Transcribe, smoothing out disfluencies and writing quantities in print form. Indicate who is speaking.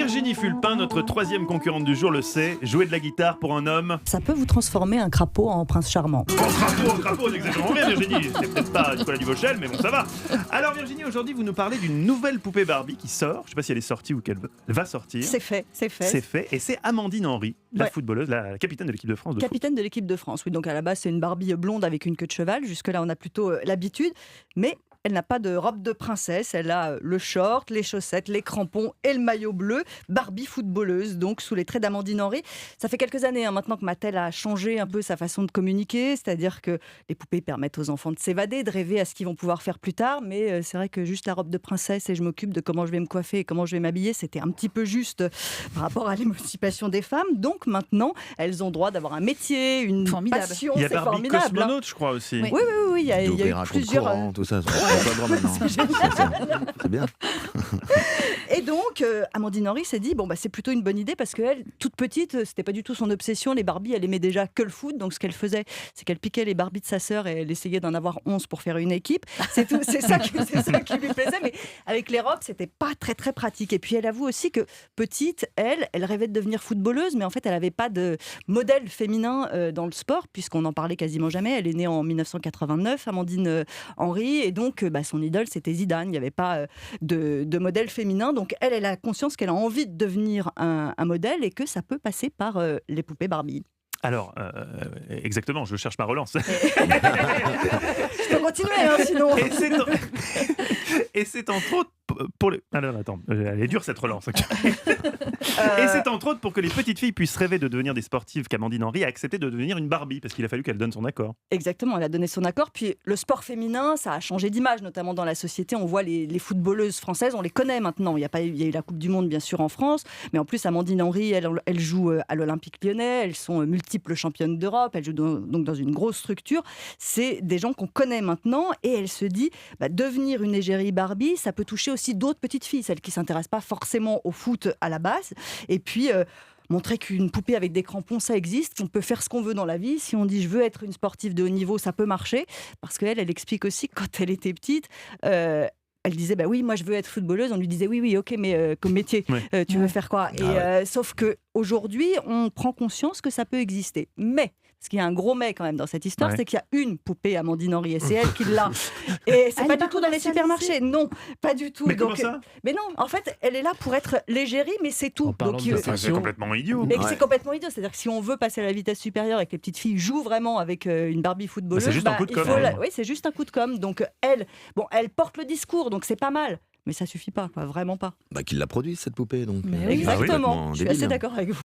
Speaker 1: Virginie Fulpin, notre troisième concurrente du jour, le sait. Jouer de la guitare pour un homme.
Speaker 2: Ça peut vous transformer un crapaud en prince charmant.
Speaker 1: Crapaud, n'exagérons rien, Virginie. C'est peut-être pas Nicolas Duvauchel, mais bon, ça va. Alors, Virginie, aujourd'hui, vous nous parlez d'une nouvelle poupée Barbie qui sort. Je sais pas si elle est sortie ou qu'elle va sortir.
Speaker 2: C'est fait.
Speaker 1: C'est fait. Et c'est Amandine Henry, la footballeuse, la capitaine de l'équipe de France.
Speaker 2: Capitaine de l'équipe de France, oui. Donc à la base, c'est une Barbie blonde avec une queue de cheval. Jusque-là, on a plutôt l'habitude. Mais elle n'a pas de robe de princesse, elle a le short, les chaussettes, les crampons et le maillot bleu. Barbie footballeuse, donc sous les traits d'Amandine Henry. Ça fait quelques années maintenant que Mattel a changé un peu sa façon de communiquer, c'est-à-dire que les poupées permettent aux enfants de s'évader, de rêver à ce qu'ils vont pouvoir faire plus tard, mais c'est vrai que juste la robe de princesse et je m'occupe de comment je vais me coiffer et comment je vais m'habiller, c'était un petit peu juste par rapport à l'émancipation des femmes. Donc maintenant, elles ont droit d'avoir un métier, une passion,
Speaker 1: il y a
Speaker 2: c'est
Speaker 1: Barbie
Speaker 2: formidable.
Speaker 1: cosmonaute, je crois aussi.
Speaker 2: Oui, il y a eu plusieurs...
Speaker 3: Courant, tout ça. C'est bien.
Speaker 2: Et donc, Amandine Henry s'est dit, c'est plutôt une bonne idée parce qu'elle, toute petite, c'était pas du tout son obsession. Les Barbies, elle aimait déjà que le foot. Donc, ce qu'elle faisait, c'est qu'elle piquait les Barbies de sa sœur et elle essayait d'en avoir 11 pour faire une équipe. C'est tout, c'est ça qui lui plaisait. Mais avec les robes, c'était pas très, très pratique. Et puis, elle avoue aussi que petite, elle rêvait de devenir footballeuse, mais en fait, elle avait pas de modèle féminin dans le sport, puisqu'on n'en parlait quasiment jamais. Elle est née en 1989, Amandine Henry, et donc, son idole, c'était Zidane. Il n'y avait pas de modèle féminin. Donc, elle a conscience qu'elle a envie de devenir un modèle et que ça peut passer par les poupées Barbie.
Speaker 1: Alors, exactement, je cherche ma relance.
Speaker 2: Je peux continuer, sinon.
Speaker 1: Et c'est entre autres pour les... Alors, attends, elle est dure cette relance. Et c'est entre autres pour que les petites filles puissent rêver de devenir des sportives qu'Amandine Henry a accepté de devenir une Barbie, parce qu'il a fallu qu'elle donne son accord.
Speaker 2: Exactement, elle a donné son accord. Puis le sport féminin, ça a changé d'image, notamment dans la société. On voit les footballeuses françaises, on les connaît maintenant. Il y a eu la Coupe du Monde, bien sûr, en France. Mais en plus, Amandine Henry, elle joue à l'Olympique Lyonnais. Elles sont multiples championnes d'Europe. Elle joue donc dans une grosse structure. C'est des gens qu'on connaît maintenant. Et elle se dit, devenir une égérie Barbie, ça peut toucher aussi d'autres petites filles, celles qui ne s'intéressent pas forcément au foot à la base. Et puis... montrer qu'une poupée avec des crampons, ça existe, on peut faire ce qu'on veut dans la vie. Si on dit je veux être une sportive de haut niveau, ça peut marcher. Parce qu'elle explique aussi que quand elle était petite, elle disait oui, moi je veux être footballeuse. On lui disait oui, ok, mais comme métier, tu veux faire quoi? Et sauf qu'aujourd'hui, on prend conscience que ça peut exister. Mais parce qu'il y a un gros mais quand même dans cette histoire, c'est qu'il y a une poupée Amandine Henry et c'est elle qui l'a. Et c'est pas du tout dans les supermarchés, non, pas du tout.
Speaker 1: Mais comment ça?
Speaker 2: Mais non, en fait, elle est là pour être l'égérie, mais c'est tout.
Speaker 1: C'est complètement idiot.
Speaker 2: Mais c'est complètement idiot. C'est-à-dire que si on veut passer à la vitesse supérieure et que les petites filles jouent vraiment avec une Barbie footballeuse,
Speaker 1: c'est juste un coup de com'.
Speaker 2: Oui, c'est juste un coup de com'. Donc elle porte le discours, donc c'est pas mal. Mais ça suffit pas, vraiment pas.
Speaker 3: Qu'il la produise cette poupée donc.
Speaker 2: Exactement.
Speaker 3: Oui,
Speaker 2: je suis assez d'accord avec vous.